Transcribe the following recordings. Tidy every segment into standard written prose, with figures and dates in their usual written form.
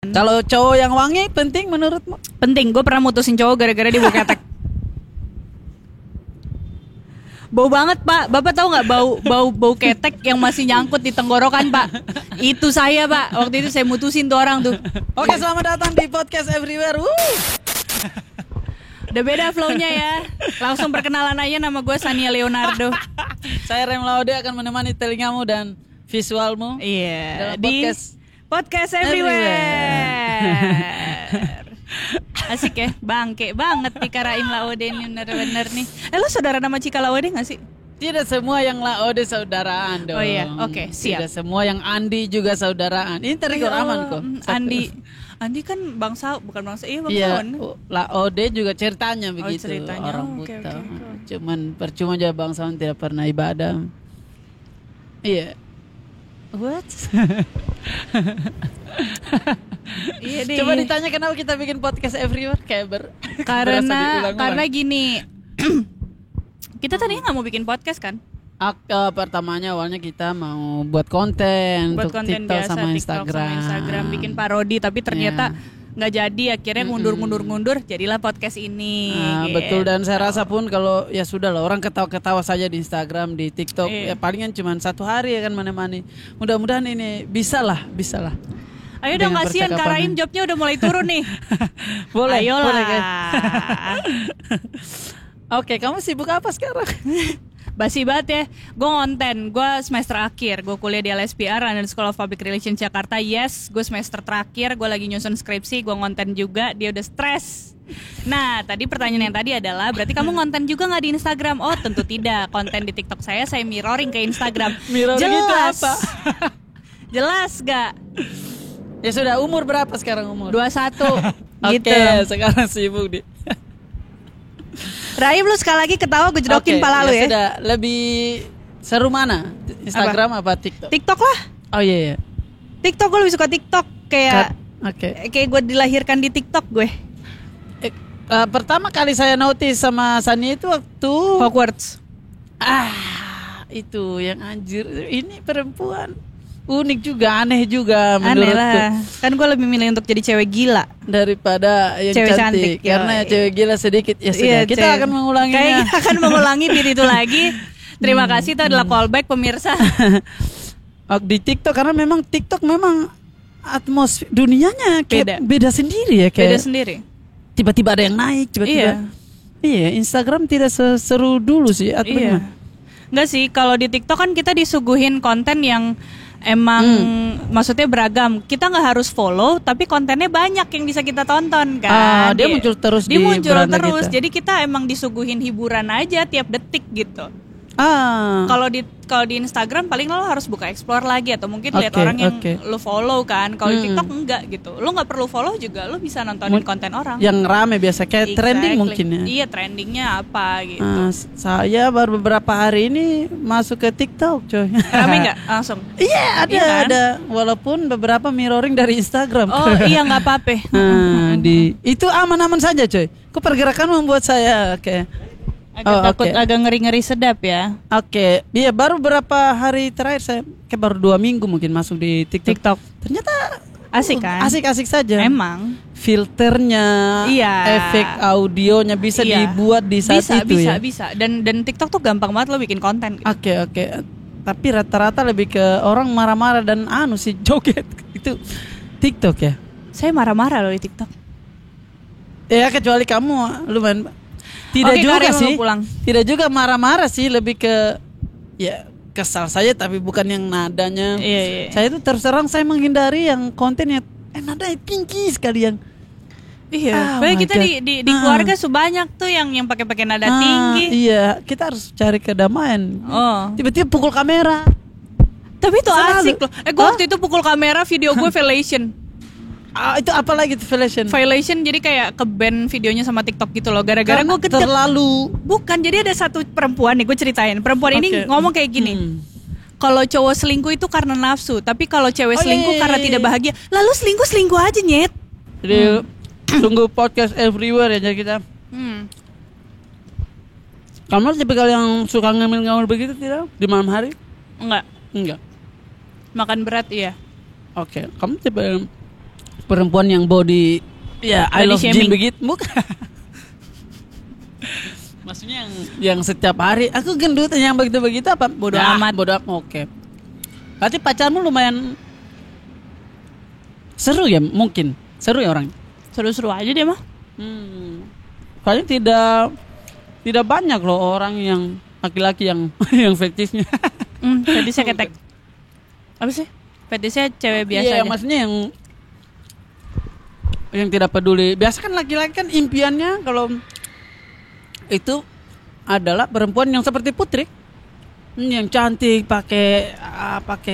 Kalau cowok yang wangi penting menurutmu? Penting, gue pernah mutusin cowok gara-gara dia bau ketek. Bau banget pak, bapak tahu nggak bau ketek yang masih nyangkut di tenggorokan pak? Itu saya pak, waktu itu saya mutusin tuh orang tuh. Oke, selamat datang di podcast Everywhere. Udah beda flow-nya ya. Langsung perkenalan aja, nama gue Sania Leonardo. Saya Rem Laude akan menemani telingamu dan visualmu. Iya. Dalam Podcast Everywhere. Asik ya, bangke banget Tika Raim Laude ini bener-bener nih. Lo saudara nama Cika Laude gak sih? Tidak semua yang Laude saudaraan dong. Oh iya, oke, siap. Tidak semua yang Andi juga saudaraan. Ini tergolong aman kok. Andi kan bukan bangsa, Iya, bangsawan. Laude juga ceritanya begitu. Ceritanya. Orang Oke. buta. Cuman percuma aja bangsawan tidak pernah ibadah. Iya. What? Iya deh. Coba ditanya kenapa kita bikin podcast Everywhere kayak karena gini. Kita tadinya nggak mau bikin podcast kan? Pertamanya awalnya kita mau buat konten untuk konten TikTok biasa, sama TikTok Instagram. sama Instagram, bikin parodi, tapi ternyata nggak jadi. Akhirnya mundur, jadilah podcast ini. Gitu. Betul, dan saya rasa pun kalau ya sudah lah, orang ketawa-ketawa saja di Instagram, di TikTok, ya palingan cuma 1 hari ya kan menemani. Mudah-mudahan ini bisa lah. Ayo dong, kasihan Kak Raim jobnya udah mulai turun nih. Boleh. Ayolah. Boleh, kan? Oke, kamu sibuk apa sekarang? Basi banget ya. Gue ngonten, gue semester akhir. Gue kuliah di LSPR, London School of Public Relations Jakarta. Yes, gue semester terakhir. Gue lagi nyusun skripsi, gue ngonten juga. Dia udah stres. Nah, tadi pertanyaan yang tadi adalah, berarti kamu ngonten juga gak di Instagram? Oh, tentu tidak. Konten di TikTok saya mirroring ke Instagram. Mirroring itu apa? Jelas gak? Ya sudah, umur berapa sekarang umur? 21. Gitu. Oke, sekarang sibuk di. Raim, lu sekali lagi ketawa gue jedokin pala lu ya. Sudah, lebih seru mana? Instagram apa TikTok? TikTok lah. Oh iya. TikTok, gue lebih suka TikTok. Kayak gue dilahirkan di TikTok gue. Pertama kali saya notice sama Sani itu waktu Hogwarts. Itu yang anjir. Ini perempuan unik juga, aneh juga menurutku. Aneh lah. Kan gue lebih milih untuk jadi cewek gila daripada yang cewek cantik. Karena cewek gila sedikit. Ya sudah, iya, kita akan mengulanginya. Kayak kita akan mengulangi diri itu lagi. Terima kasih, itu adalah callback pemirsa. Di TikTok, karena memang TikTok memang atmosfer dunianya kayak beda sendiri ya, kayak beda sendiri. Tiba-tiba ada yang naik, tiba-tiba. Iya, Instagram tidak seseru dulu sih. Iya. Enggak sih, kalau di TikTok kan kita disuguhin konten yang emang maksudnya beragam. Kita nggak harus follow, tapi kontennya banyak yang bisa kita tonton kan. Dia muncul terus dia muncul terus. Kita. Jadi kita emang disuguhin hiburan aja tiap detik gitu. Kalau di Instagram paling lo harus buka explore lagi atau mungkin lihat orang yang lo follow kan. Kalau di TikTok enggak gitu. Lo nggak perlu follow juga, lo bisa nontonin konten orang. Yang rame biasa kayak trending mungkin ya. Iya, trendingnya apa gitu. Saya baru beberapa hari ini masuk ke TikTok, coy. Rame nggak langsung? Iya, ada. Walaupun beberapa mirroring dari Instagram. Oh iya, nggak apa-apa. Itu aman-aman saja, coy. Pergerakan membuat saya kayak agak ngeri-ngeri sedap ya. Oke, dia baru berapa hari terakhir saya kayak baru 2 minggu mungkin masuk di TikTok. Ternyata asik kan? Asik-asik saja. Emang filternya, efek audionya bisa dibuat di saat itu ya. Bisa. Dan TikTok tuh gampang banget lo bikin konten. Oke. Tapi rata-rata lebih ke orang marah-marah dan sih joget itu TikTok ya. Saya marah-marah loh di TikTok. Ya kecuali kamu lumayan. Tidak juga marah-marah sih, lebih ke ya kesal saja, tapi bukan yang nadanya. Iya. Saya itu terus terang saya menghindari yang kontennya nadanya tinggi sekali yang. Iya. Kita di keluarga sebanyak tuh yang pakai nada tinggi. Iya, kita harus cari kedamaian. Tiba-tiba pukul kamera. Tapi itu asik loh. Gue waktu itu pukul kamera, video gue violation. Itu apa lagi tuh violation? Jadi kayak ke-ban videonya sama TikTok gitu loh. Gara-gara gue terlalu. Bukan, jadi ada satu perempuan nih, gue ceritain. Perempuan ini ngomong kayak gini. Kalau cowok selingkuh itu karena nafsu, tapi kalau cewek selingkuh karena tidak bahagia. Lalu selingkuh aja, nyet. Jadi tunggu podcast Everywhere ya kita. Kamu tipikal yang suka ngambil begitu tidak? Di malam hari? Enggak. Makan berat iya. Oke, kamu tipe perempuan yang body ya I love gym begitu, bukan? Maksudnya yang setiap hari aku gendut yang begitu apa? Bodoh amat. Bodoh amat. Oke. Berarti pacarmu lumayan seru ya, mungkin seru ya orangnya. Seru-seru aja dia mah. Soalnya tidak banyak loh orang yang laki-laki yang yang fetisnya. Fetisnya ketek. Apa sih? Fetisnya cewek biasa aja. Iya, maksudnya yang tidak peduli. Biasa kan laki-laki kan impiannya kalau itu adalah perempuan yang seperti Putri, yang cantik, pakai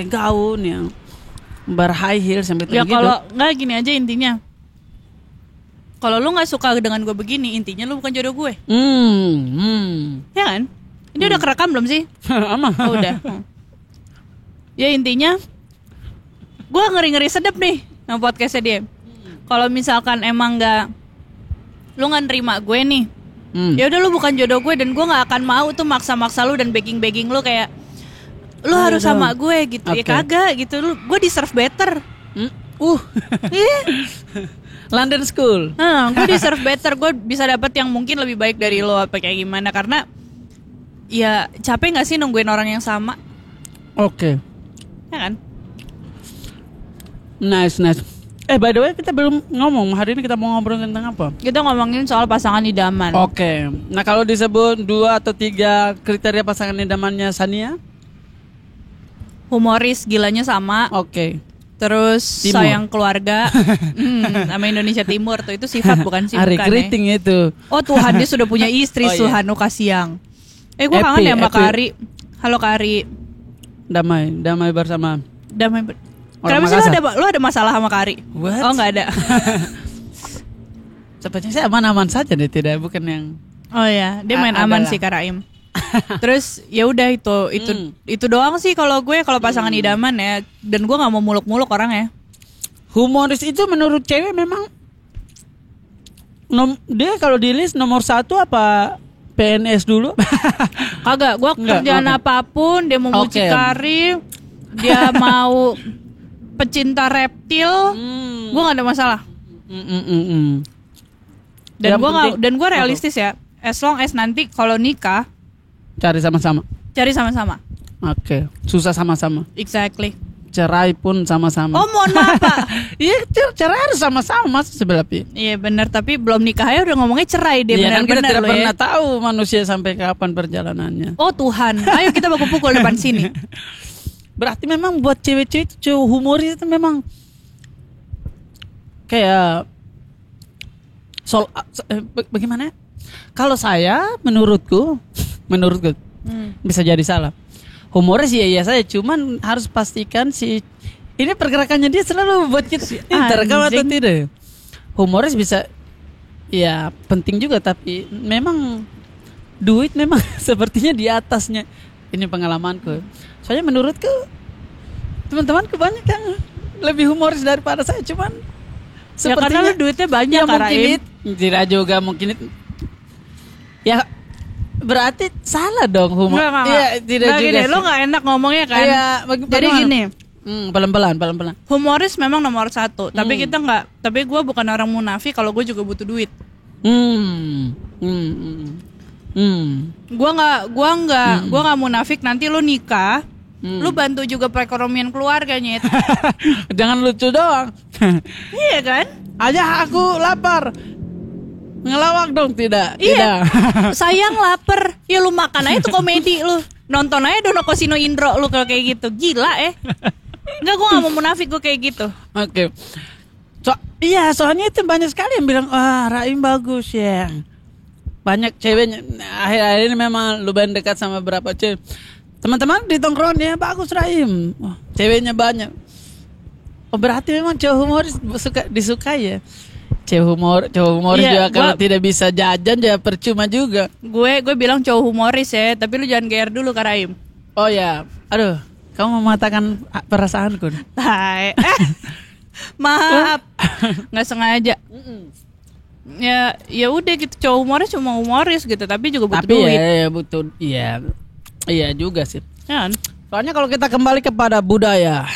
gaun, yang berhigh heel sampai ya gitu. Kalau nggak gini aja intinya. Kalau lu nggak suka dengan gue begini, intinya lu bukan jodoh gue. Ya kan? Ini udah kerekam belum sih? Aman. Oh, udah. Ya intinya, gue ngeri sedep nih sama podcastnya dia. Kalau misalkan emang lu nggak nerima gue nih, ya udah lu bukan jodoh gue dan gue nggak akan mau tuh maksa lu dan begging lu kayak lu harus sama gue gitu. Okay. Ya kagak gitu, gue deserve better. London School. Gue deserve better, gue bisa dapat yang mungkin lebih baik dari lo apa kayak gimana, karena ya capek nggak sih nungguin orang yang sama? Oke. Ya kan? Nice. By the way, kita belum ngomong hari ini kita mau ngobrol tentang apa? Kita ngomongin soal pasangan idaman. Oke. Nah, kalau disebut 2 atau 3 kriteria pasangan idamannya Sania? Humoris, gilanya sama. Oke. Terus Timur. Sayang keluarga. Sama Indonesia Timur tuh, itu sifat bukan sih? Hari keriting itu. Oh Tuhan, dia sudah punya istri. Suhanu Kasiang. Gue kangen ya sama Kari. Halo Kari. Damai bersama. Kenapa sih lu ada masalah sama Kari? What? Oh nggak ada. Sepertinya saya aman-aman saja deh, tidak bukan yang. Oh ya, dia main aman sih Karaim. Terus ya udah itu doang sih kalau pasangan idaman ya, dan gue nggak mau muluk-muluk orang ya. Humoris itu menurut cewek memang dia kalau di list nomor 1 apa PNS dulu? Kagak, gue kerjaan apapun dia mau mucikari, dia mau pecinta reptil, gue nggak ada masalah. Dan gue realistis ya, as long as nanti kalau nikah cari sama-sama. Oke. Susah sama-sama. Exactly. Cerai pun sama-sama. Oh mohon maaf Pak. Iya, cerai harus sama-sama mas sebelah pihak. Iya benar, tapi belum nikah aja udah ngomongnya cerai dia. Iya, benar-benar kan kita tidak loh pernah ya. tahu manusia sampai kapan perjalanannya. Oh Tuhan, ayo kita baku pukul depan sini. Berarti memang buat cewek-cewek itu cowok humoris itu memang kayak bagaimana? Kalau saya menurutku bisa jadi salah. Humoris ya saya, cuman harus pastikan ini pergerakannya dia selalu buat kita terekam atau tidak. Humoris bisa ya penting juga, tapi memang duit memang sepertinya di atasnya. Ini pengalamanku. Soalnya menurutku teman-temanku banyak yang lebih humoris daripada saya, cuman ya karena lu duitnya banyak ya, mungkin tidak juga mungkin itu. Ya berarti salah dong humor. Iya, tidak juga gini, lo gak enak ngomongnya kan. Iya, jadi gini. Pelan-pelan. Humoris memang nomor 1, tapi kita nggak. Tapi gue bukan orang munafik kalau gue juga butuh duit. Gue nggak munafik nanti lo nikah, lo bantu juga perekonomian keluarganya. Jangan lucu doang. Iya kan? Aja aku lapar. Ngelawak dong, tidak. Iya. Sayang lapar. Ya lu makan aja tuh komedi lu. Nonton aja Dono Kosino Indro lu kalau kayak gitu. Gila Enggak, gue gak mau munafik gue kayak gitu. Oke. Soalnya itu banyak sekali yang bilang, wah Raim bagus ya. Banyak ceweknya. Akhir-akhir ini memang lumayan dekat sama beberapa cewek. Teman-teman di tongkrongan bagus Raim. Oh, ceweknya banyak. Oh berarti memang cowok humoris disukai ya. Cowok humoris juga kalau tidak bisa jajan ya percuma juga. Gue bilang cowok humoris ya, tapi lu jangan GR dulu Kak Raim. Oh ya, aduh, kamu mematahkan perasaanku. Maaf, nggak sengaja. Ya udah gitu, cowok humoris cuma humoris gitu, tapi juga butuh duit. Ya butuh, iya juga sih. Ya kan? Soalnya kalau kita kembali kepada budaya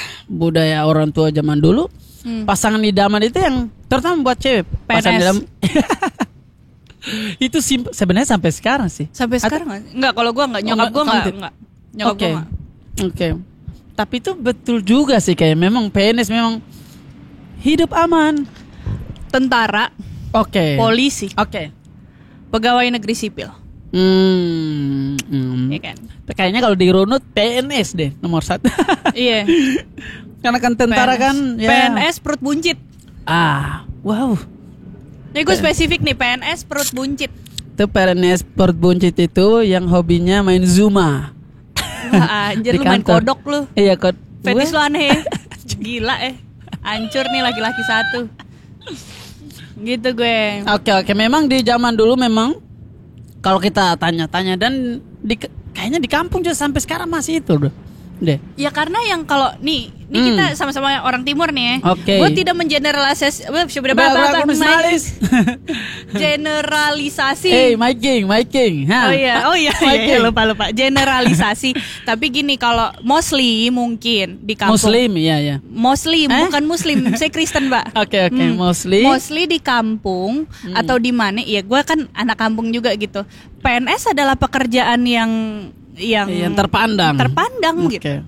orang tua zaman dulu, pasangan idaman itu yang terutama buat cewek. Pasangan idaman. Itu sebenarnya sampai sekarang sih. Sampai sekarang enggak, kalau gue enggak, nyokap gue enggak. Nyokap gue enggak. Oke. Tapi itu betul juga sih, kayak memang PNS memang hidup aman. Tentara, polisi, pegawai negeri sipil. Ya kan. Kayaknya kalau dirunut PNS deh nomor 1. Iya. Karena kan tentara PNS. Kan ya. PNS perut buncit. Wow. Ini gue spesifik nih, PNS perut buncit. Itu PNS perut buncit itu yang hobinya main Zuma. Wah, anjir lu main kodok lu. Iya, fetis lu aneh. Gila hancur nih laki-laki satu. Gitu gue. Oke. Memang di zaman dulu memang kalau kita tanya-tanya dan kayaknya di kampung juga sampai sekarang masih itu deh. Ya karena yang kalau nih kita sama-sama orang timur nih. Gue tidak mengeneralisasi. Generalisasi. My king. Oh iya. Lupa. Generalisasi. Tapi gini, kalau mostly mungkin di kampung. Muslim, iya. Mostly bukan Muslim. Saya Kristen, Mbak. Oke. Mostly di kampung atau di mana? Ya gue kan anak kampung juga gitu. PNS adalah pekerjaan yang terpandang gitu.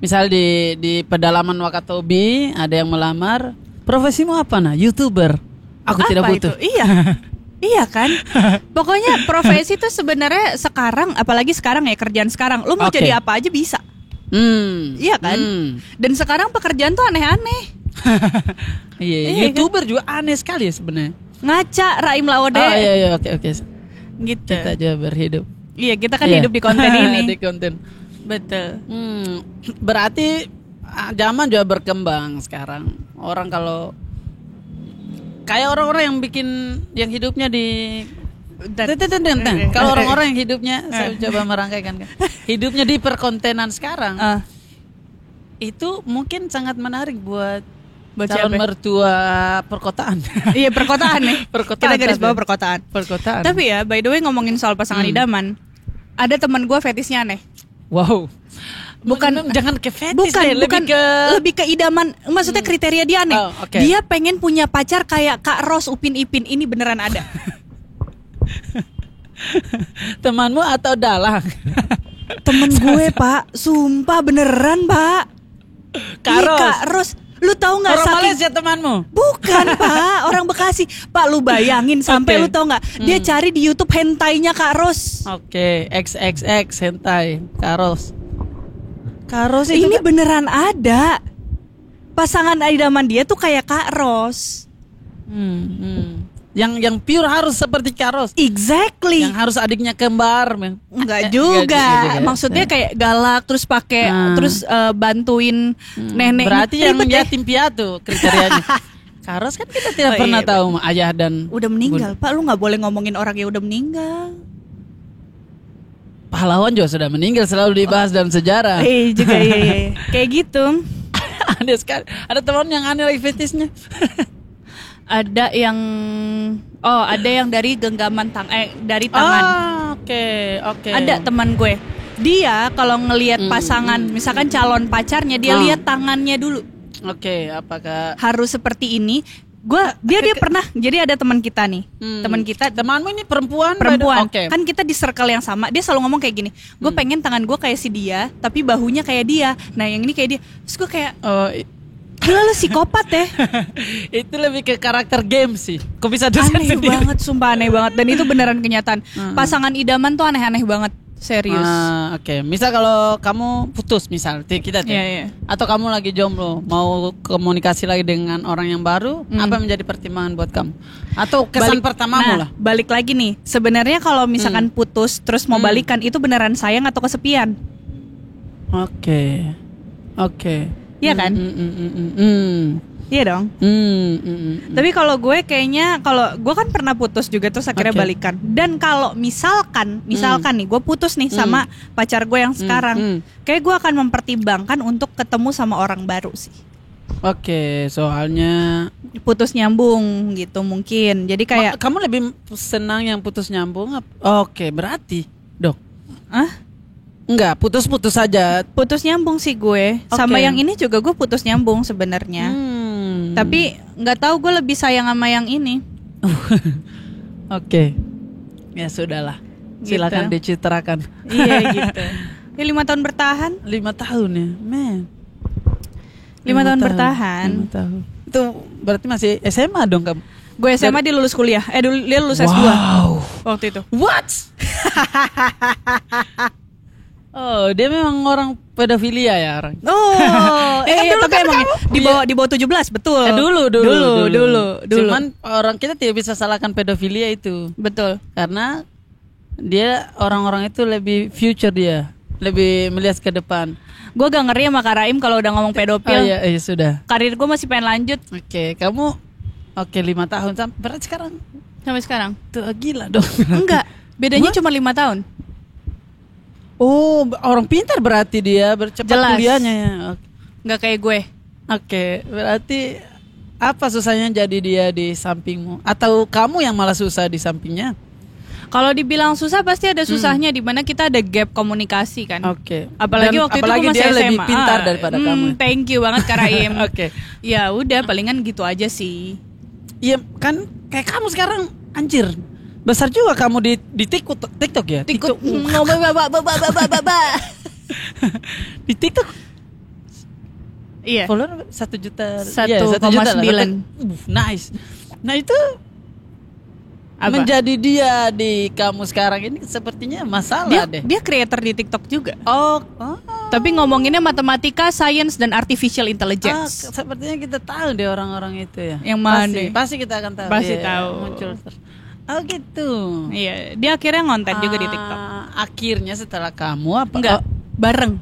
Misal di pedalaman Wakatobi ada yang melamar, profesimu apa YouTuber. Aku tidak butuh. Iya kan. Pokoknya profesi itu sebenarnya sekarang, apalagi sekarang ya, kerjaan sekarang, lu mau jadi apa aja bisa. Iya kan. Dan sekarang pekerjaan tuh aneh-aneh. YouTuber kan? Juga aneh sekali ya sebenarnya. Ngaca Raim Lawode. Oke. Gitu. Kita aja berhidup. Iya, kita kan hidup di konten ini. Di konten. Betul. Berarti zaman juga berkembang sekarang. Orang kalau kayak orang-orang yang hidupnya di kalau orang-orang yang hidupnya saya coba merangkaikan kan. Hidupnya di perkontenan sekarang. Itu mungkin sangat menarik buat calon mertua perkotaan. Iya, perkotaan nih. Kita garis bawah perkotaan. Tapi ya, by the way, ngomongin soal pasangan idaman, ada teman gue fetisnya aneh. Wow. Bukan, jangan ke fetis deh, lebih ke idaman. Maksudnya kriteria dia aneh. Dia pengen punya pacar kayak Kak Ros Upin Ipin. Ini beneran ada. Temanmu atau dalang? Temen gue, Pak. Sumpah beneran, Pak. Kak Ros. Lu tahu nggak? Orang Malaysia temanmu? Bukan, Pak. Orang Bekasi. Pak, lu bayangin sampai lu tahu nggak? Dia cari di YouTube hentainya Kak Ros. XXX hentai Kak Ros. Ini beneran ada. Pasangan idaman dia tuh kayak Kak Ros. Yang pure harus seperti Kak Ros. Exactly. Yang harus adiknya kembar. Enggak juga. Maksudnya kayak galak, terus pakai terus bantuin nenek. Berarti yang yatim piatu kriterianya. Kak Ros kan kita tidak pernah tahu ayah dan udah meninggal. Pak, lu nggak boleh ngomongin orang yang udah meninggal. Pahlawan juga sudah meninggal, selalu dibahas dalam sejarah. Juga iya. Kayak gitu. Ada teman yang aneh lagi fetisnya. Ada yang dari genggaman dari tangan. Oke. Ada teman gue. Dia kalau ngelihat pasangan, misalkan calon pacarnya, dia lihat tangannya dulu. Apakah harus seperti ini? Dia pernah. Jadi ada teman kita nih. Temanmu ini perempuan. Kan kita di circle yang sama. Dia selalu ngomong kayak gini. Gue pengen tangan gue kayak si dia, tapi bahunya kayak dia. Nah, yang ini kayak dia. Terus gue kayak gila, lu psikopat ya. Itu lebih ke karakter game sih. Kok bisa dosen sendiri? Aneh banget, sumpah aneh banget. Dan itu beneran kenyataan. Pasangan idaman tuh aneh-aneh banget. Serius. Misal kalau kamu putus, misal kita atau kamu lagi jomblo, mau komunikasi lagi dengan orang yang baru, apa menjadi pertimbangan buat kamu? Atau kesan pertamamu lah. Balik lagi nih. Sebenarnya kalau misalkan putus terus mau balikan, itu beneran sayang atau kesepian? Oke. Iya kan? Iya dong. Tapi kalau gue kayaknya, kalau gue kan pernah putus juga terus akhirnya balikan. Dan kalau misalkan nih gue putus nih sama pacar gue yang sekarang, kayak gue akan mempertimbangkan untuk ketemu sama orang baru sih. Soalnya putus nyambung gitu mungkin. Jadi kayak kamu lebih senang yang putus nyambung? Berarti, Dok. Enggak, putus saja. Putus nyambung sih gue. Sama yang ini juga gue putus nyambung sebenarnya. Tapi nggak tahu gue lebih sayang sama yang ini. Oke. Ya sudahlah. Silakan gitu. dicitrakan. Iya gitu. Ya 5 tahun bertahan. 5 tahun ya, men. 5 tahun bertahan. 5 tahun. Itu berarti masih SMA dong kamu? Gue SMA, dia lulus kuliah. Dia lulus S2 waktu itu. What? Oh, dia memang orang pedofilia ya orang. Oh, tapi emang di bawah 17, betul. Dulu. Cuman orang kita tidak bisa salahkan pedofilia itu. Betul. Karena dia orang-orang itu lebih future dia, lebih melihat ke depan. Gue gak ngeri sama Kak Raim kalau udah ngomong pedofil. Iya, sudah. Karir gue masih pengen lanjut. Oke, kamu 5 tahun berarti sekarang. Sampai sekarang. Tuh gila dong. Enggak, bedanya cuma 5 tahun. Oh, orang pintar berarti dia, bercepat kuliahnya ya. Nggak kayak gue. Oke, berarti apa susahnya jadi dia di sampingmu? Atau kamu yang malah susah di sampingnya? Kalau dibilang susah pasti ada susahnya, di mana kita ada gap komunikasi kan. Oke. Apalagi waktu itu gue masih dia SMA. Lebih pintar daripada kamu. Thank you banget Kak Raim. Oke. Ya udah, palingan gitu aja sih. Iya kan, kayak kamu sekarang anjir. Besar juga kamu di TikTok ya? TikTok. Di TikTok. Iya. Follower 1 juta. 1,9. Nice. Nah itu apa? Menjadi dia di kamu sekarang ini sepertinya masalah deh. Dia creator di TikTok juga. Oh. Tapi ngomonginnya matematika, science, dan artificial intelligence. Sepertinya kita tahu deh orang-orang itu ya. Yang mana? Pasti kita akan tahu. Pasti tahu. Muncul. Oh gitu. Iya, dia akhirnya ngonten juga di TikTok. Akhirnya setelah kamu apa? Enggak, bareng.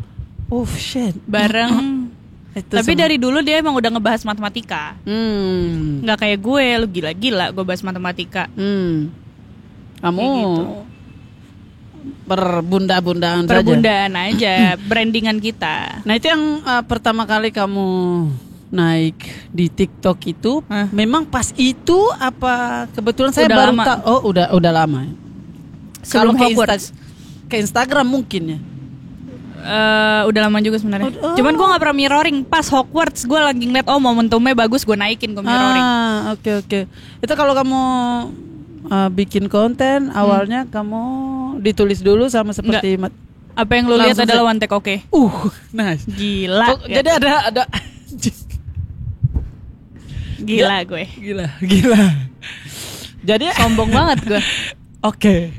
Oh shit. Bareng. Tapi dari dulu dia emang udah ngebahas matematika. Nggak kayak gue, lu gila-gila gue bahas matematika. Kamu gitu. Perbundaan aja, brandingan kita. Nah itu yang pertama kali kamu naik di TikTok itu, memang pas itu apa kebetulan saya udah baru lama. tahu? Oh udah lama. Sebelum Kalau ke Instagram mungkin ya. Udah lama juga sebenarnya. Cuman gue nggak pernah mirroring. Pas Hogwarts gue lagi ngeliat momentumnya bagus, gue naikin, gue mirroring. Oke. Itu kalau kamu bikin konten awalnya kamu ditulis dulu sama seperti apa yang lu lihat adalah one take oke. Nice. Gila. Jadi ada Gila gue. Gila. Jadi sombong banget gue. Oke.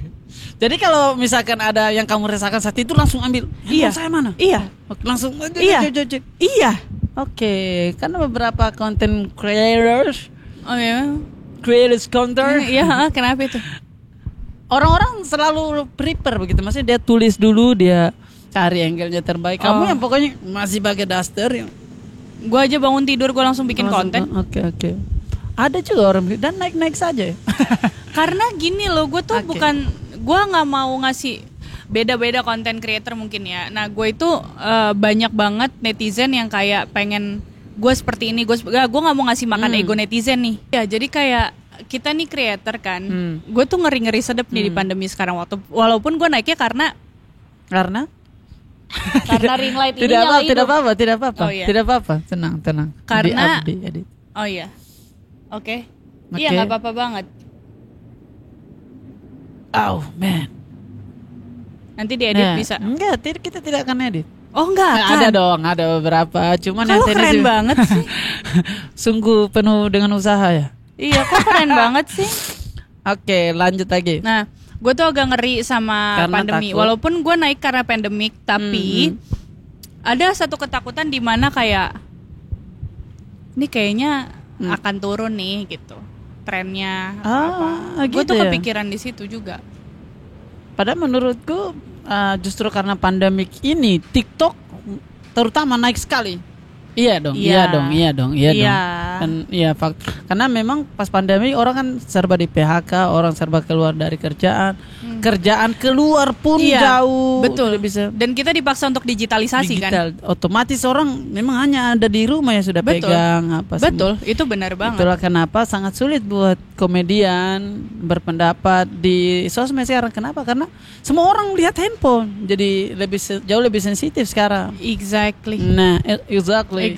Jadi kalau misalkan ada yang kamu rasakan saat itu langsung ambil. Iya. Saya mana? Iya. Oke, langsung. Iya. Iya. Oke. Karena beberapa content creators. Oh iya. Creators counter. Iya. Kenapa itu? Orang-orang selalu prepare begitu. Maksudnya dia tulis dulu, dia cari angle-nya terbaik. Kamu yang pokoknya masih pakai daster yang. Gue aja bangun tidur gue langsung bikin konten. Oke. Ada juga orang dan naik saja. Karena gini loh, gue tuh bukan, gue nggak mau ngasih beda-beda konten creator mungkin ya. Nah gue itu banyak banget netizen yang kayak pengen gue seperti ini, gue nggak mau ngasih makan ego netizen nih. Ya jadi kayak kita nih creator kan, gue tuh ngeri sedep nih di pandemi sekarang. Walaupun gue naiknya karena ring light ini nyala hidup. Tidak apa-apa. Oh, iya. Tidak apa-apa. Tenang. Karena edit. Oh iya. Oke. Iya enggak apa-apa banget. Oh, man. Nanti diedit bisa. Enggak, kita tidak akan edit. Oh, enggak kan. Ada dong, ada beberapa. Cuman yang keren banget sih. Sungguh penuh dengan usaha ya. Iya, kok keren banget sih. Oke, lanjut lagi. Nah, gue tuh agak ngeri sama karena pandemi. Takut. Walaupun gue naik karena pandemik, tapi ada satu ketakutan di mana kayak ini kayaknya akan turun nih gitu, trennya. Gue tuh kepikiran di situ juga. Padahal menurutku justru karena pandemik ini TikTok terutama naik sekali. Iya dong. Dan karena memang pas pandemi orang kan serba di PHK, orang serba keluar dari kerjaan. kerjaan keluar pun jauh. Betul. Bisa. Dan kita dipaksa untuk digitalisasi kan. Otomatis orang memang hanya ada di rumah ya sudah pegang apa. Betul, itu benar banget. Itulah kenapa sangat sulit buat komedian berpendapat di sosmed sekarang. Kenapa? Karena semua orang lihat handphone. Jadi jauh lebih sensitif sekarang. Exactly. Nah, exactly.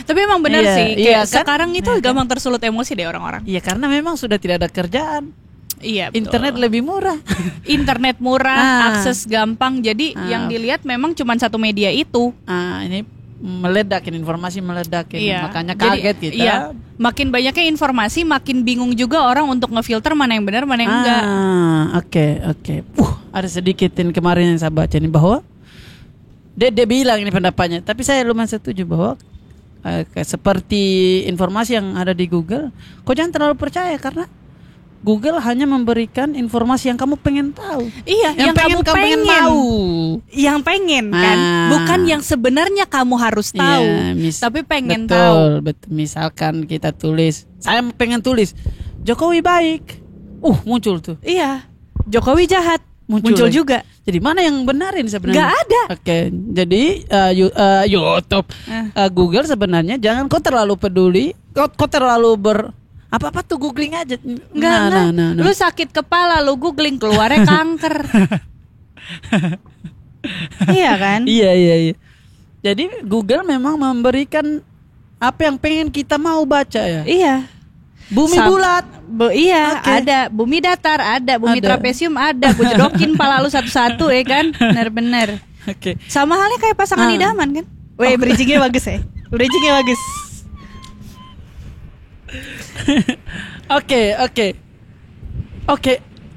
Tapi emang benar sih. Kayak kan? Sekarang itu gampang tersulut emosi deh orang-orang. Iya, karena memang sudah tidak ada kerjaan. Iya, betul. Internet lebih murah. Internet murah, akses gampang. Jadi yang dilihat memang cuma satu media itu. Ini meledakin informasi makanya kaget kita. Iya. Makin banyaknya informasi, makin bingung juga orang untuk ngefilter mana yang benar, mana yang enggak. Oke. Ada sedikit yang kemarin yang saya baca nih bahwa dia bilang ini pendapatnya, tapi saya lumayan setuju bahwa seperti informasi yang ada di Google, kau jangan terlalu percaya karena Google hanya memberikan informasi yang kamu pengen tahu. Iya, yang kamu pengen tahu. Yang pengen kan, bukan yang sebenarnya kamu harus tahu, tapi pengen tahu. Betul. Misalkan kita tulis, saya pengen tulis Jokowi baik. Muncul tuh. Iya. Jokowi jahat. Muncul juga. Jadi mana yang benarin sebenarnya? Gak ada. Oke, jadi YouTube, Google sebenarnya jangan kau terlalu peduli, kau terlalu apa tuh googling aja. Enggak. Lu sakit kepala, lu googling keluarnya kanker. Iya kan? Iya. Jadi Google memang memberikan apa yang pengen kita mau baca ya. Iya. Bumi bulat. Ada. Bumi datar ada. Bumi trapesium ada. Gue jodokin pala lu satu-satu ya kan. Bener. Oke. Sama halnya kayak pasangan idaman kan. Bridgingnya bagus ya. Bridgingnya bagus. Oke.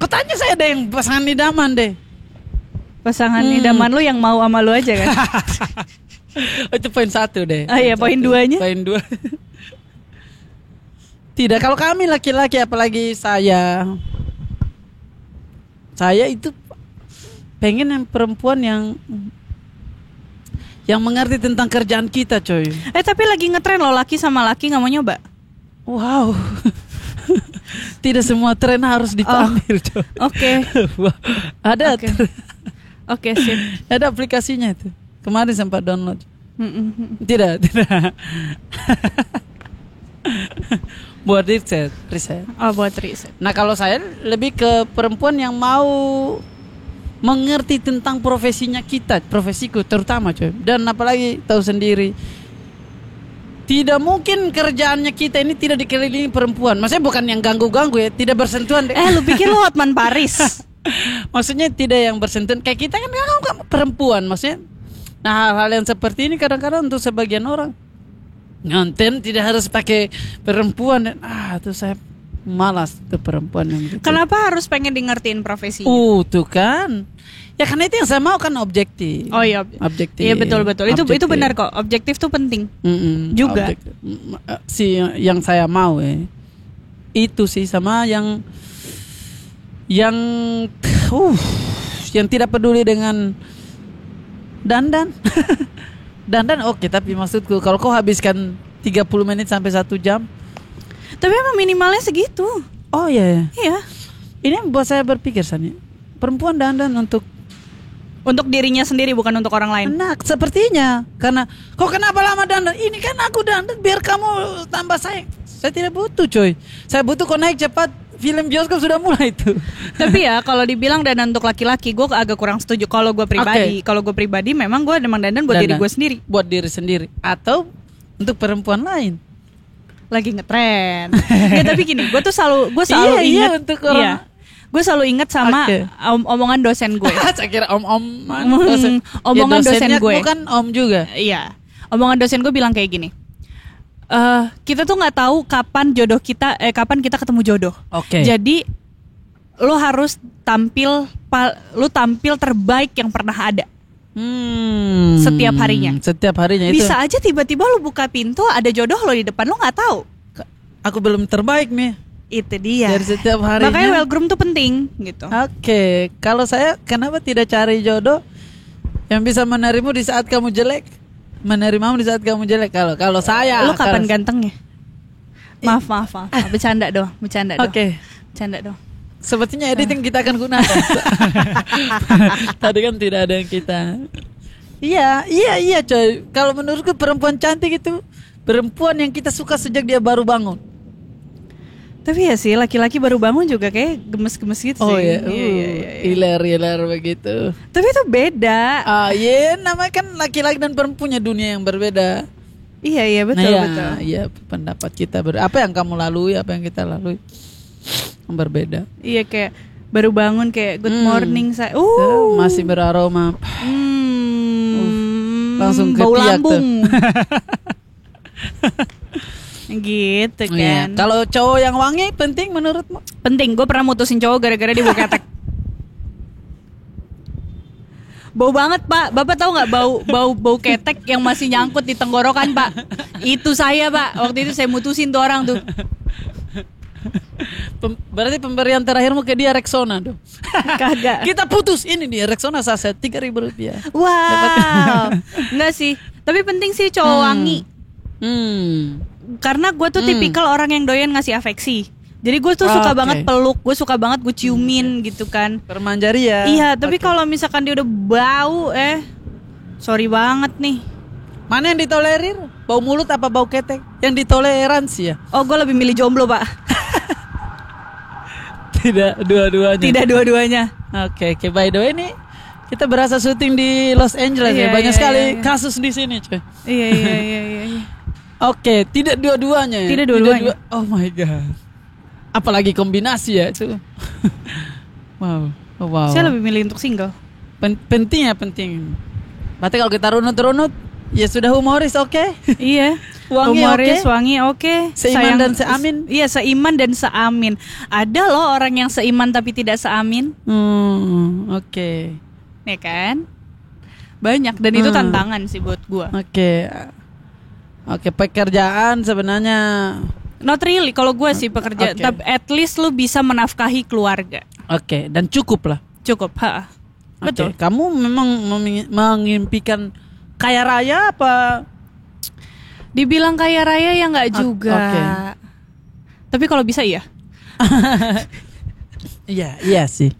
Kau tanya saya ada yang pasangan idaman deh. Pasangan idaman lu yang mau sama lu aja kan. Itu poin 1 deh. Iya, poin 2-nya. Poin 2. Tidak, kalau kami laki-laki apalagi saya itu pengen yang perempuan yang mengerti tentang kerjaan kita, coy. Tapi lagi ngetren loh laki sama laki nggak mau nyoba. Wow. Tidak semua tren harus diambil, coy. Oke. Ada. Oke, sip. Ada aplikasinya itu. Kemarin sempat download. Tidak. Buat riset. Buat riset. Nah, kalau saya lebih ke perempuan yang mau mengerti tentang profesinya kita, profesiku terutama, coy. Dan apalagi tahu sendiri, tidak mungkin kerjaannya kita ini tidak dikelilingi perempuan. Maksudnya bukan yang ganggu-ganggu ya, tidak bersentuhan. Lu pikir lu Hotman Paris? Maksudnya tidak yang bersentuhan. Kayak kita kan perempuan, maksudnya. Nah, hal-hal yang seperti ini kadang-kadang untuk sebagian orang ngonten tidak harus pakai perempuan dan tuh saya malas tuh perempuan yang gitu. Kenapa harus pengen di ngertiin profesi? Tuh kan. Ya karena itu yang saya mau kan objektif. Oh iya, objektif. Iya betul. Itu benar kok. Objektif tuh penting. Juga. Yang saya mau itu sih sama yang tidak peduli dengan dandan. Dandan oke, tapi maksudku kalau kau habiskan 30 menit sampai 1 jam. Tapi emang minimalnya segitu. Oh iya. Iya. Ini buat saya berpikir Sani. Perempuan dandan untuk dirinya sendiri bukan untuk orang lain. Nah, sepertinya. Karena kok kenapa lama dandan? Ini kan aku dandan biar kamu tambah sayang. Saya tidak butuh, coy. Saya butuh kau naik cepat. Film bioskop sudah mulai tuh. Tapi ya kalau dibilang dandan untuk laki-laki, gue agak kurang setuju. Kalau gue pribadi, memang gue emang dandan buat diri gue sendiri. Buat diri sendiri. Atau untuk perempuan lain. Lagi ngetren. Ya, tapi gini, gue selalu ingat untuk orang. Iya. Gue selalu ingat sama omongan dosen gue. Saya kira dosen. Omongan dosen gue. Bukan om juga. Iya. Omongan dosen gue bilang kayak gini. Kita tuh nggak tahu kapan kita ketemu jodoh. Jadi lo harus tampil terbaik yang pernah ada. Setiap harinya itu. Bisa aja tiba-tiba lo buka pintu ada jodoh lo di depan, lo nggak tahu. Aku belum terbaik nih. Itu dia. Dari setiap harinya. Makanya well groom tuh penting gitu. Kalau saya kenapa tidak cari jodoh yang bisa menerimamu di saat kamu jelek? Menerimamu di saat kamu jelek. Kalau saya. Lu kapan gantengnya? Maaf. Bercanda doang. Bercanda doang. Sepertinya editing kita akan gunakan. Tadi kan tidak ada yang kita. Iya coy. Kalau menurutku perempuan cantik itu perempuan yang kita suka sejak dia baru bangun. Tapi ya sih laki-laki baru bangun juga kayak gemes-gemes gitu sih. Oh iya. Iler begitu. Tapi itu beda. Namanya kan laki-laki dan perempuan punya dunia yang berbeda. Iya betul. Iya, pendapat kita apa yang kamu lalui, apa yang kita lalui berbeda. Iya, kayak baru bangun kayak good morning saya. Masih beraroma. Langsung bau lambung. Gitu kan. Iya. Kalau cowok yang wangi penting menurutmu? Penting. Gue pernah mutusin cowok gara-gara dia bau ketek. Bau banget Pak. Bapak tahu nggak bau ketek yang masih nyangkut di tenggorokan Pak? Itu saya Pak. Waktu itu saya mutusin tuh orang tuh. Berarti pemberian terakhirmu ke dia Rexona dong? Kagak. Kita putus ini dia Rexona saset Rp3.000. Wow. Enggak sih. Tapi penting sih cowok wangi. Karena gue tuh tipikal orang yang doyan ngasih afeksi. Jadi gue tuh suka banget peluk, gue suka banget gue ciumin gitu kan. Permanjari ya. Iya, tapi kalau misalkan dia udah bau, sorry banget nih. Mana yang ditolerir? Bau mulut apa bau ketek? Yang ditoleransi ya? Oh, gue lebih milih jomblo Pak. Tidak dua-duanya. Oke. By the way nih, kita berasa syuting di Los Angeles ya. Banyak sekali kasus di sini, coy. Iya. Oke, tidak dua-duanya. Tidak dua-duanya. Oh my god. Apalagi kombinasi ya itu. Wow. Saya lebih milih untuk single. Penting. Berarti kalau kita runut, ya sudah humoris, oke? Iya. Wangi oke. Seiman dan seamin. Iya, seiman dan seamin. Ada loh orang yang seiman tapi tidak seamin. Oke. Ya kan? Banyak dan itu tantangan sih buat gua. Oke, pekerjaan sebenarnya not really kalau gua sih pekerjaan, tapi at least lu bisa menafkahi keluarga. Oke, dan cukup lah. Cukup, Betul. Kamu memang mengimpikan kaya raya apa? Dibilang kaya raya ya nggak juga. Tapi kalau bisa iya. Iya sih.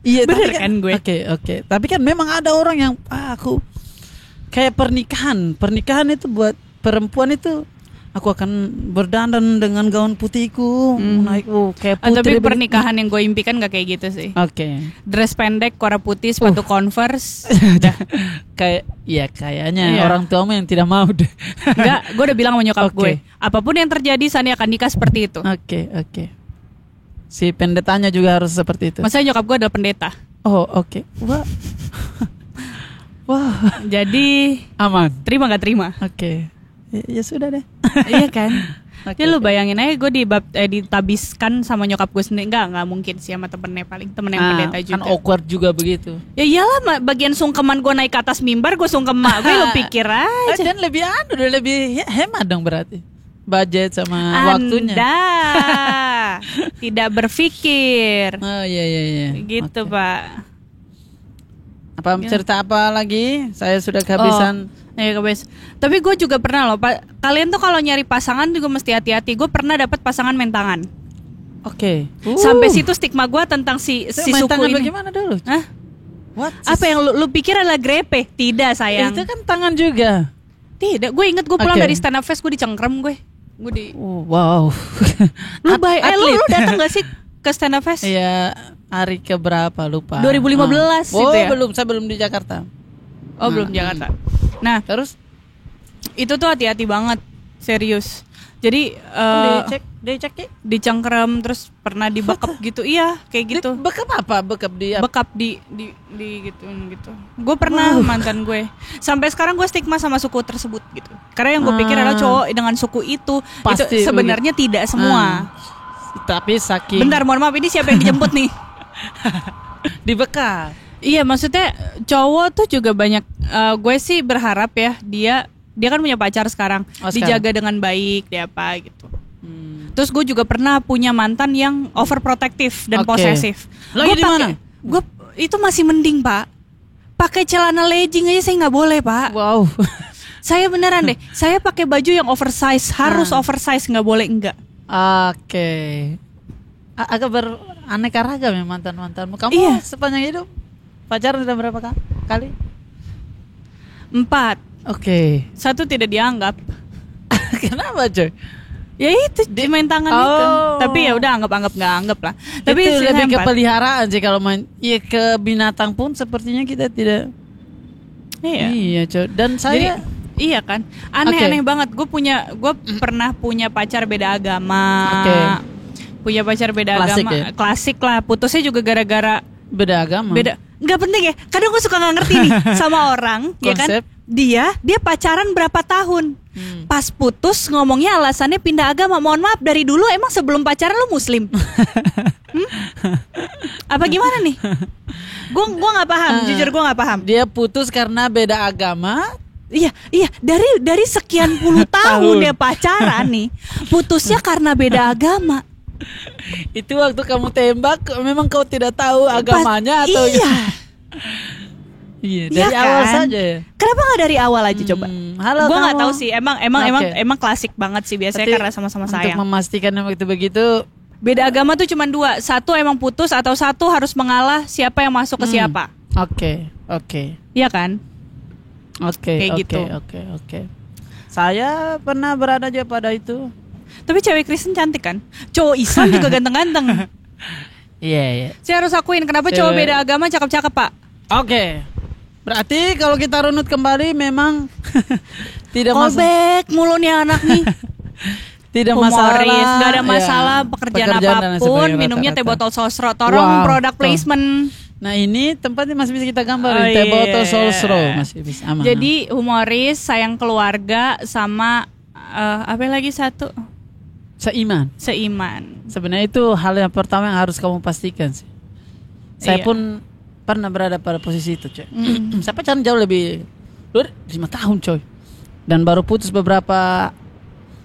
Iya, bener kan gue. Oke. Tapi kan memang ada orang yang aku kayak pernikahan itu buat perempuan itu aku akan berdandan dengan gaun putihku, naik kayak putri. Tapi pernikahan yang gue impikan gak kayak gitu sih. Oke. Dress pendek, korea putih, sepatu Converse. Kayaknya orang tuamu yang tidak mau deh. Enggak, gue udah bilang sama nyokap gue, apapun yang terjadi Sani akan nikah seperti itu. Oke. Si pendetanya juga harus seperti itu. Maksudnya nyokap gue adalah pendeta. Oh, oke. Wah. Jadi aman. Terima gak terima? Oke. Ya sudah deh. Iya kan. Ya lu bayangin aja gue ditabiskan sama nyokap gue sendiri. Enggak mungkin sih sama temennya pendeta juga. Kan awkward juga begitu. Ya iyalah, bagian sungkeman gue naik ke atas mimbar, gue sungkem mak gue, lu pikir aja. Dan lebih hemat dong berarti. Budget sama waktunya. Anda tidak berpikir. Oh iya. Gitu Pak. Cerita apa lagi? Saya sudah kehabisan. Tapi gue juga pernah loh Pak. Kalian tuh kalau nyari pasangan juga mesti hati-hati. Gue pernah dapat pasangan main tangan. Oke. Sampai situ stigma gue tentang si main suku tangan ini. Bagaimana dulu? Hah? Apa yang lu pikir adalah grepe? Tidak sayang. Itu kan tangan juga. Tidak. Gue inget gue pulang dari stand up fest, gue dicengkrem gue. Wow. Lu datang gak sih ke stand up fest? Iya. Hari keberapa lupa. 2015 itu ya? Saya belum di Jakarta. Belum Jakarta. Nah, terus itu tuh hati-hati banget, serius. Jadi dicek dicengkrem, terus pernah dibekap gitu. Iya, kayak gitu. Bekap apa? Bekap di gitu. Gue pernah mantan gue. Sampai sekarang gue stigma sama suku tersebut gitu. Karena yang gue pikir adalah cowok dengan suku itu sebenarnya tidak semua. Tapi saking. Bentar, mohon maaf, ini siapa yang dijemput nih? Dibekap. Iya, maksudnya cowok tuh juga banyak. Gue sih berharap ya dia kan punya pacar sekarang, dijaga dengan baik, dia apa gitu. Terus gue juga pernah punya mantan yang overprotective dan posesif. Lagi di mana? Gue itu masih mending Pak. Pakai celana legging aja saya nggak boleh Pak. Wow. Saya beneran deh. Saya pakai baju yang oversize, harus oversize, nggak boleh enggak. Oke. Agak aneka ragam ya mantanmu. Kamu sepanjang hidup pacaran udah berapa kali? 4. Oke. 1 tidak dianggap. Kenapa coy? Ya itu di main tangan itu. Tapi ya udah anggap nggak anggap lah. Tapi itu lebih ke peliharaan sih kalau main. Iya, ke binatang pun sepertinya kita tidak. Iya coy. Dan saya iya kan, aneh banget. Gue pernah punya pacar beda agama. Punya pacar beda agama, klasik lah. Putusnya juga gara-gara beda agama. Nggak penting ya. Kadang gue suka nggak ngerti nih sama orang, ya kan? Dia pacaran berapa tahun? Pas putus ngomongnya alasannya pindah agama. Mohon maaf, dari dulu emang sebelum pacaran lu muslim? Apa gimana nih? Gue nggak paham, jujur gue nggak paham. Dia putus karena beda agama. Iya, dari sekian puluh tahun dia pacaran nih, putusnya karena beda agama. Itu waktu kamu tembak, memang kau tidak tahu agamanya atau? Iya, dari awal saja. Kenapa nggak dari awal aja coba? Gue nggak tahu sih. Emang klasik banget sih biasanya. Tapi, karena sama-sama sayang. Untuk memastikan waktu begitu, beda agama tuh cuma 2. 1 emang putus, atau 1 harus mengalah siapa yang masuk ke siapa. Oke. Iya kan? Oke. Saya pernah berada juga pada itu. Tapi cewek Kristen cantik kan? Cowok Islam juga ganteng-ganteng. Iya. Saya harus akuin kenapa cowok beda agama cakep-cakep, Pak. Oke. Berarti kalau kita runut kembali memang tidak callback mulu nih anak nih. Tidak masalah, gak ada masalah pekerjaan apapun, minumnya teh botol sosro. Tolong product placement. Nah ini tempatnya masih bisa kita gambarin, teh botol sosro masih bisa aman. Jadi humoris, sayang keluarga, sama apa lagi satu? Seiman. Sebenarnya itu hal yang pertama yang harus kamu pastikan sih. Saya pun pernah berada pada posisi itu coy. Saya pacaran jauh lebih 5 tahun coy. Dan baru putus beberapa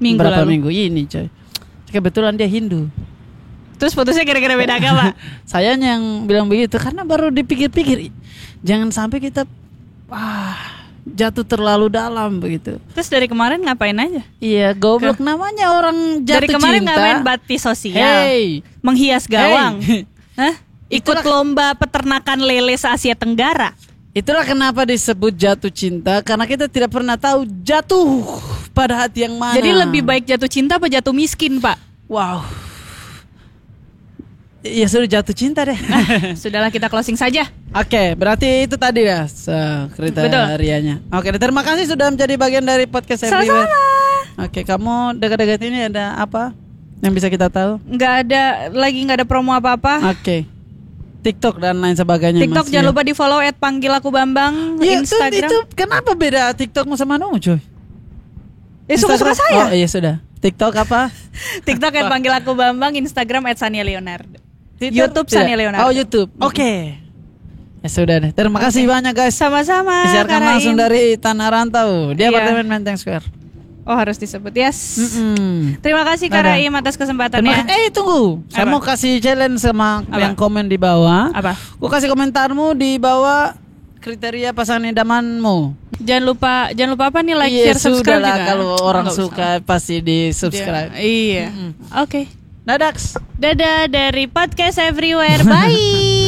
minggu ini coy. Kebetulan dia Hindu. Terus putusnya gara-gara beda agama. Saya yang bilang begitu karena baru dipikir-pikir, jangan sampai kita jatuh terlalu dalam begitu. Terus dari kemarin ngapain aja? Iya, goblok namanya orang jatuh cinta. Dari kemarin ngapain bakti sosial, menghias gawang, ikut lomba peternakan lele se-Asia Tenggara. Itulah kenapa disebut jatuh cinta, karena kita tidak pernah tahu jatuh pada hati yang mana. Jadi lebih baik jatuh cinta apa jatuh miskin, Pak? Wow. Ya sudah jatuh cinta deh. Sudahlah kita closing saja. Oke, berarti itu tadi ya kriterianya. Oke, terima kasih sudah menjadi bagian dari podcast Everywhere. Oke, kamu dekat-dekat ini ada apa yang bisa kita tahu? Nggak ada promo apa-apa. Oke. TikTok dan lain sebagainya. TikTok jangan lupa di follow @panggilakubambang. Instagram. Itu kenapa beda TikTokmu sama Nuh, coy? Suka-suka saya. Oh iya sudah. TikTok apa? TikTok @panggilakubambang, Instagram @sania_leonardo. YouTube Sania Leonardo. Oh YouTube. Oke. Ya sudah deh. Terima kasih banyak guys. Sama-sama. Disiarkan langsung dari Tanah Rantau di apartemen Menteng Square. Oh harus disebut, yes. Terima kasih Kak Raim atas kesempatannya. Tunggu. Saya mau kasih challenge sama yang komen di bawah. Apa? Gue kasih komentarmu di bawah kriteria pasangan idamanmu. Jangan lupa apa nih, like, share, subscribe juga. Kalau orang suka pasti di subscribe. Iya. Oke. Dadah dari Podcast Everywhere. Bye.